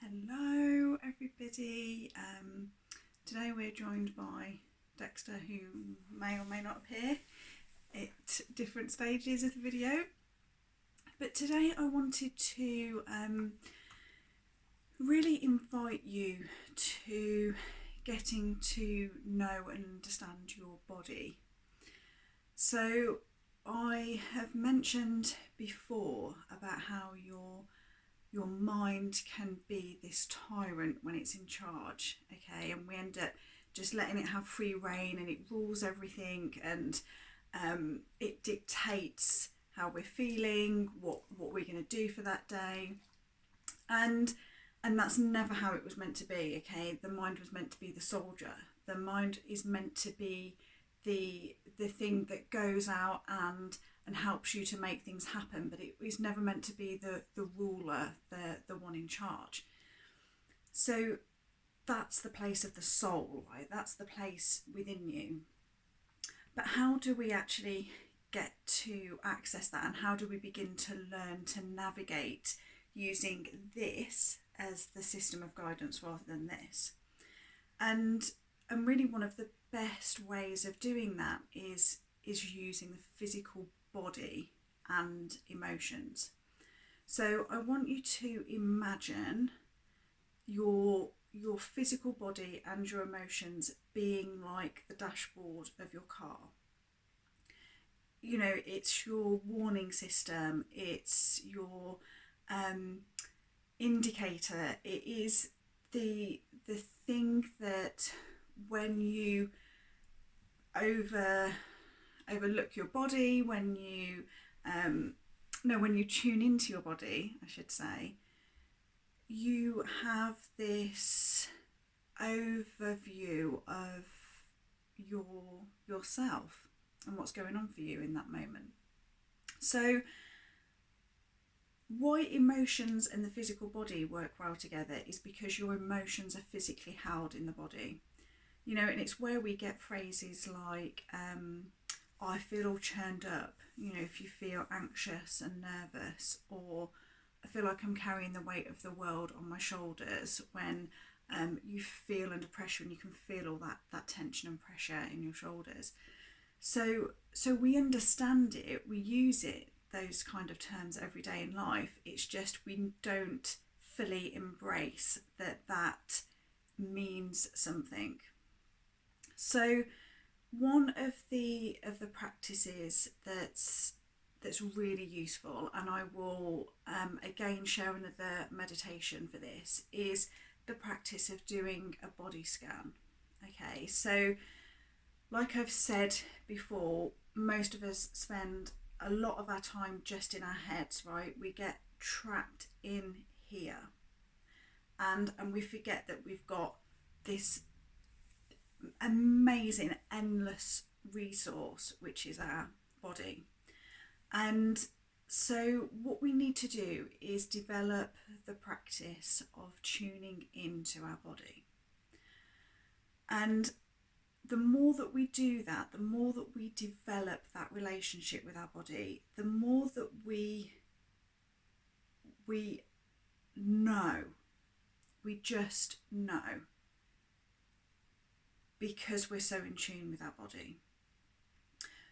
Hello everybody. Today we're joined by Dexter, who may or may not appear at different stages of the video. But today I wanted to really invite you to getting to know and understand your body. So I have mentioned before about how your mind can be this tyrant when it's in charge, okay, and we end up just letting it have free reign, and it rules everything, and it dictates how we're feeling, what we're going to do for that day, and that's never how it was meant to be. Okay, the mind was meant to be the soldier. The mind is meant to be the thing that goes out and helps you to make things happen, but it was never meant to be the ruler, the one in charge. So that's the place of the soul, right? That's the place within you. But how do we actually get to access that, and how do we begin to learn to navigate using this as the system of guidance rather than this? And really one of the best ways of doing that is using the physical body and emotions. So I want you to imagine your physical body and your emotions being like the dashboard of your car. You know, it's your warning system, it's your indicator, it is the thing that when you overlook your body, when you tune into your body, I should say, you have this overview of yourself and what's going on for you in that moment. So why emotions and the physical body work well together is because your emotions are physically held in the body. You know, and it's where we get phrases like I feel all churned up, you know, if you feel anxious and nervous, or I feel like I'm carrying the weight of the world on my shoulders, when you feel under pressure and you can feel all that tension and pressure in your shoulders. So we understand it, we use it, those kind of terms every day in life. It's just we don't fully embrace that means something. So one of the practices that's really useful, and I will again share another meditation for this, is the practice of doing a body scan. Okay, so like I've said before, most of us spend a lot of our time just in our heads, right? We get trapped in here, and we forget that we've got this amazing, endless resource, which is our body. And so what we need to do is develop the practice of tuning into our body. And the more that we do that, the more that we develop that relationship with our body, the more that we know, we just know, because we're so in tune with our body.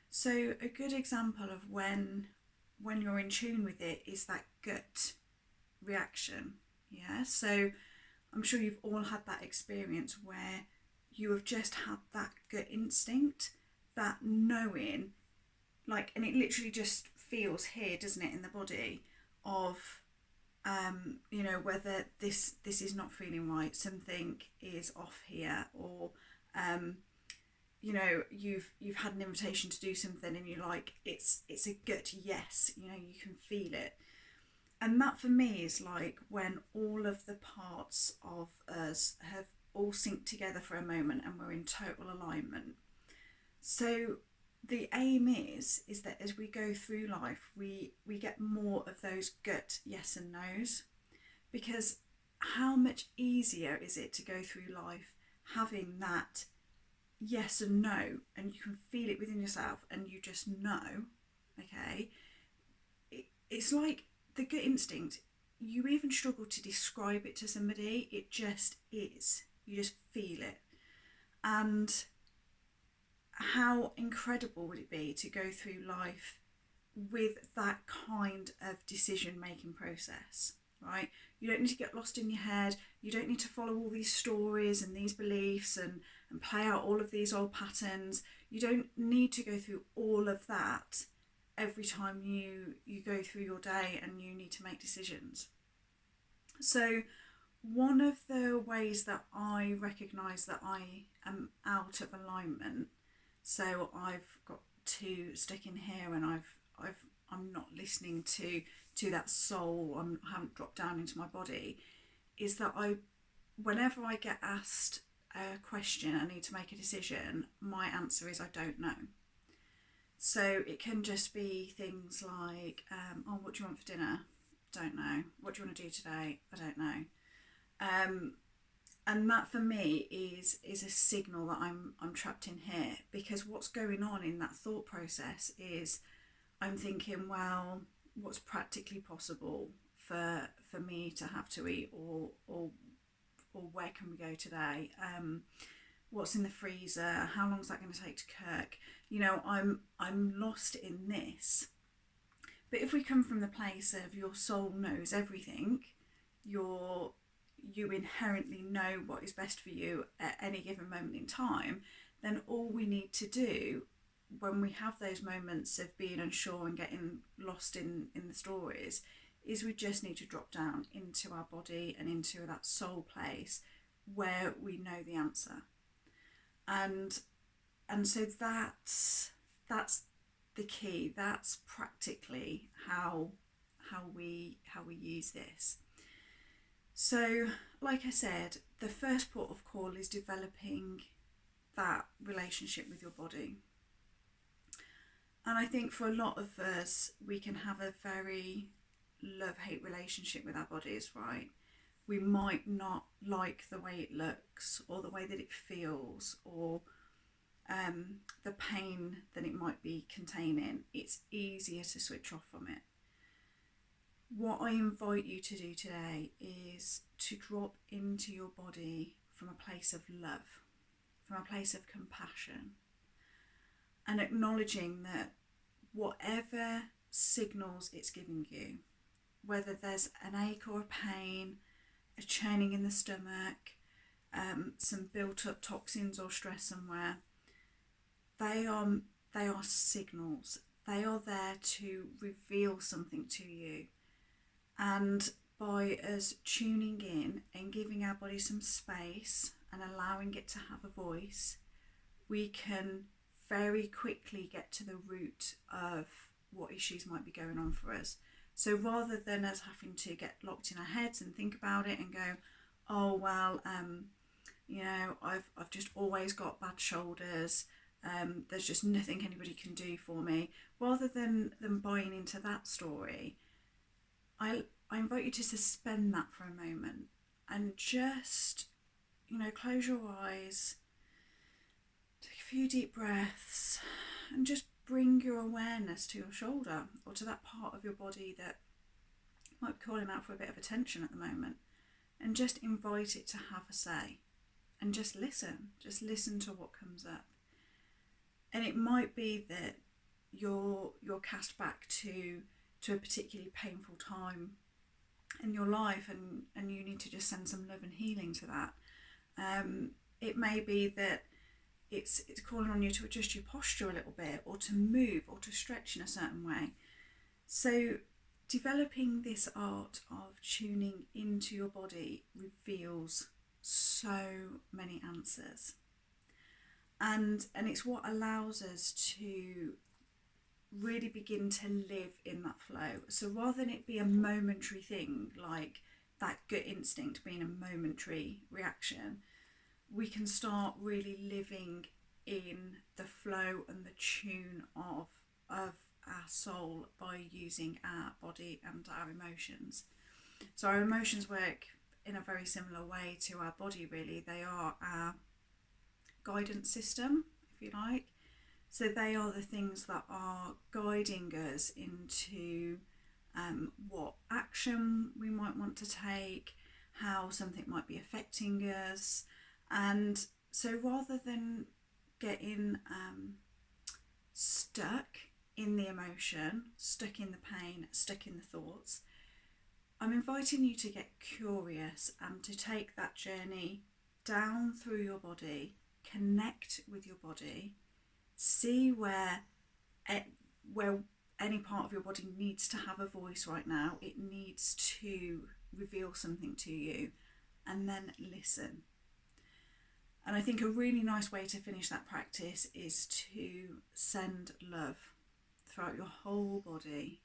So a good example of when you're in tune with it is that gut reaction. Yeah, so I'm sure you've all had that experience where you have just had that gut instinct, that knowing, like, and it literally just feels here, doesn't it, in the body, of you know, whether this is not feeling right, something is off here, or you know, you've had an invitation to do something and you're like, it's a gut yes, you know, you can feel it. And that for me is like when all of the parts of us have all synced together for a moment and we're in total alignment. So the aim is that as we go through life, we get more of those gut yes and no's, because how much easier is it to go through life having that yes and no, and you can feel it within yourself and you just know, okay? It's like the gut instinct you even struggle to describe it to somebody. It just is. You just feel it. And how incredible would it be to go through life with that kind of decision making process, right? You don't need to get lost in your head. You don't need to follow all these stories and these beliefs and play out all of these old patterns. You don't need to go through all of that every time you go through your day and you need to make decisions. So one of the ways that I recognise that I am out of alignment, so I've got to stick in here and I'm not listening to that soul. I haven't dropped down into my body. Is that whenever I get asked a question, I need to make a decision. My answer is I don't know. So it can just be things like, oh, what do you want for dinner? Don't know. What do you want to do today? I don't know. And that for me is a signal that I'm trapped in here, because what's going on in that thought process is I'm thinking, well, what's practically possible for me to have to eat, or where can we go today? What's in the freezer? How long is that going to take to cook? You know, I'm lost in this. But if we come from the place of your soul knows everything, you inherently know what is best for you at any given moment in time, then all we need to do when we have those moments of being unsure and getting lost in the stories is we just need to drop down into our body and into that soul place where we know the answer. And so that's the key. That's practically how we use this. So, like I said, the first port of call is developing that relationship with your body. And I think for a lot of us, we can have a very love-hate relationship with our bodies, right? We might not like the way it looks, or the way that it feels, or the pain that it might be containing. It's easier to switch off from it. What I invite you to do today is to drop into your body from a place of love, from a place of compassion, and acknowledging that whatever signals it's giving you, whether there's an ache or a pain, a churning in the stomach, some built up toxins or stress somewhere, they are signals. They are there to reveal something to you. And by us tuning in and giving our body some space and allowing it to have a voice, we can very quickly get to the root of what issues might be going on for us. So rather than us having to get locked in our heads and think about it and go, oh well, you know, I've just always got bad shoulders. There's just nothing anybody can do for me. Rather than buying into that story, I invite you to suspend that for a moment and just, you know, close your eyes, take a few deep breaths, and just bring your awareness to your shoulder, or to that part of your body that might be calling out for a bit of attention at the moment, and just invite it to have a say, and just listen to what comes up. And it might be that you're cast back to a particularly painful time in your life, and you need to just send some love and healing to that. It may be that it's calling on you to adjust your posture a little bit, or to move, or to stretch in a certain way. So developing this art of tuning into your body reveals so many answers, and it's what allows us to really begin to live in that flow. So rather than it be a momentary thing, like that gut instinct being a momentary reaction, we can start really living in the flow and the tune of our soul by using our body and our emotions. So our emotions work in a very similar way to our body, really. They are our guidance system, if you like. So they are the things that are guiding us into what action we might want to take, how something might be affecting us. And so rather than getting stuck in the emotion, stuck in the pain, stuck in the thoughts, I'm inviting you to get curious and to take that journey down through your body, connect with your body, see where any part of your body needs to have a voice right now. It needs to reveal something to you, and then listen. And I think a really nice way to finish that practice is to send love throughout your whole body.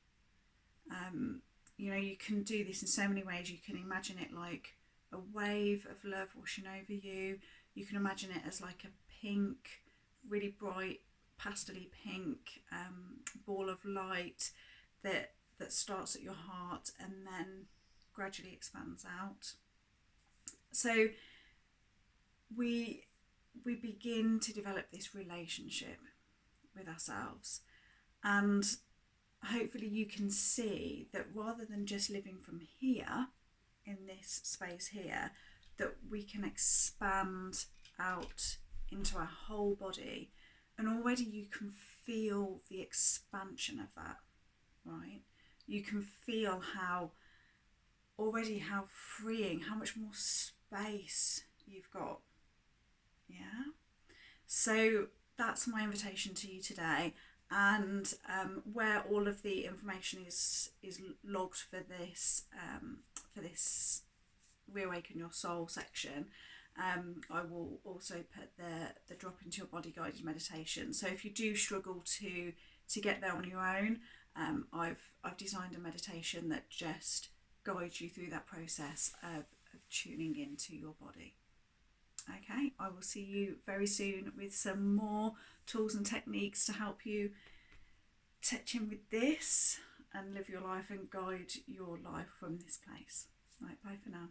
You can do this in so many ways. You can imagine it like a wave of love washing over you. You can imagine it as like a pink, really bright, pastely pink ball of light that starts at your heart and then gradually expands out. So we begin to develop this relationship with ourselves, and hopefully you can see that rather than just living from here in this space here, that we can expand out into our whole body, and already you can feel the expansion of that, right? You can feel how freeing, how much more space you've got. Yeah. So that's my invitation to you today, and where all of the information is logged for this Reawaken Your Soul section. I will also put the drop into your body guided meditation. So if you do struggle to get there on your own, I've designed a meditation that just guides you through that process of tuning into your body. Okay, I will see you very soon with some more tools and techniques to help you touch in with this and live your life and guide your life from this place. Right, bye for now.